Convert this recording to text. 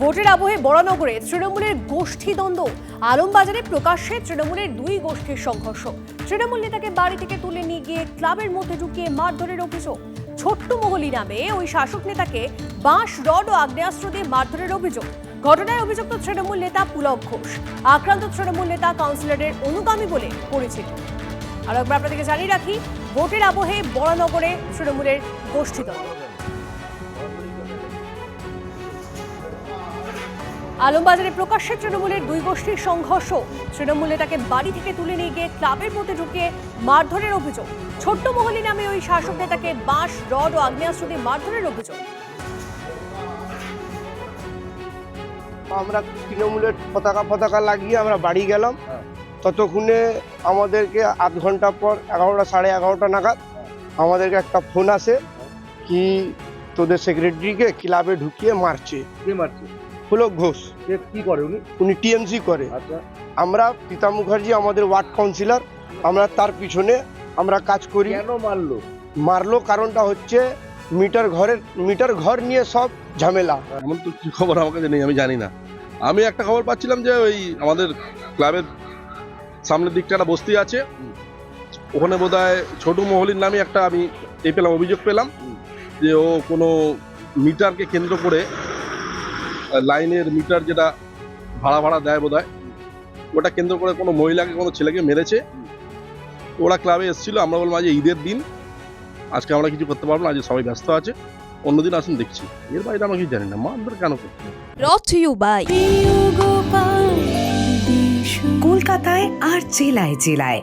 ভোটের আবহে বরানগরে তৃণমূলের গোষ্ঠীদ্বন্দ্ব। আলমবাজারে প্রকাশ্যে তৃণমূলের দুই গোষ্ঠীর সংঘর্ষ। তৃণমূল নেতাকে বাড়ি থেকে তুলে নিয়ে গিয়ে ক্লাবের মধ্যে ঢুকিয়ে মারধরের অভিযোগ। ছোট্ট মহলি নামে ওই শাসক নেতাকে বাঁশ, রড ও আগ্নেয়াস্ত্র দিয়ে মারধরের অভিযোগ। ঘটনায় অভিযুক্ত তৃণমূল নেতা পুলক ঘোষ। আক্রান্ত তৃণমূল নেতা কাউন্সিলরের অনুগামী বলে পরিচিত। আর একবার আপনাদেরকে জানিয়ে রাখি, ভোটের আবহে বরানগরে তৃণমূলের গোষ্ঠীদ্বন্দ্ব। আলমবাজারে প্রকাশ্যে তৃণমূলের দুই গোষ্ঠীর সংঘর্ষ। তৃণমূল নেতাকে বাড়ি থেকে তুলে নিয়ে গিয়ে ক্লাবের মধ্যে ঢুকিয়ে মারধরের অভিযোগ। ছোট্ট মহলি নামে ওই শাসক নেতাকে বাঁশ, রড ও আগ্নেয়াস্ত্র দিয়ে মারধরের অভিযোগ। আমরা তৃণমূলের পতাকা লাগিয়ে আমরা বাড়ি গেলাম। ততক্ষণে আমাদেরকে আধ ঘন্টা পর 11টা সাড়ে 11টা নাগাদ আমাদেরকে একটা ফোন আসে কি তোদের সেক্রেটারিকে ক্লাবে ঢুকিয়ে মারছে। কে মারছে? পুলক ঘোষ। কি করে উনি টিএমসি করে। আচ্ছা, আমরা পিতা মুখার্জি আমাদের ওয়ার্ড কাউন্সিলর, আমরা তার পিছনে আমরা কাজ করি। কেন মারলো? মারলো কারণটা হচ্ছে মিটার ঘর নিয়ে সব ঝামেলা। এমন তো কি খবর আমার কাছে নেই, আমি জানি না। আমি একটা খবর পাচ্ছিলাম যে ওই আমাদের ক্লাবের সামনের দিকটা একটা বস্তি আছে, ওখানে বোধহয় ছোট মহলির নামে একটা আমি অভিযোগ পেলাম যে ও কোনো মিটারকে কেন্দ্র করে, লাইনের মিটার যেটা ভাড়া দেয় বোধহয়, ওটা কেন্দ্র করে কোনো মহিলাকে কোনো ছেলেকে মেরেছে। ওরা ক্লাবে এসেছিল, আমরা বললাম আজ ঈদের দিন, আজকে আমরা কিছু করতে পারবো না, আজ সবাই ব্যস্ত আছে, অন্যদিন আসুন দেখছি। এর বাইরে আমরা কিছু জানি না মারধর কেন করছে। Brought to you by কলকাতায় আর জেলায় জেলায়।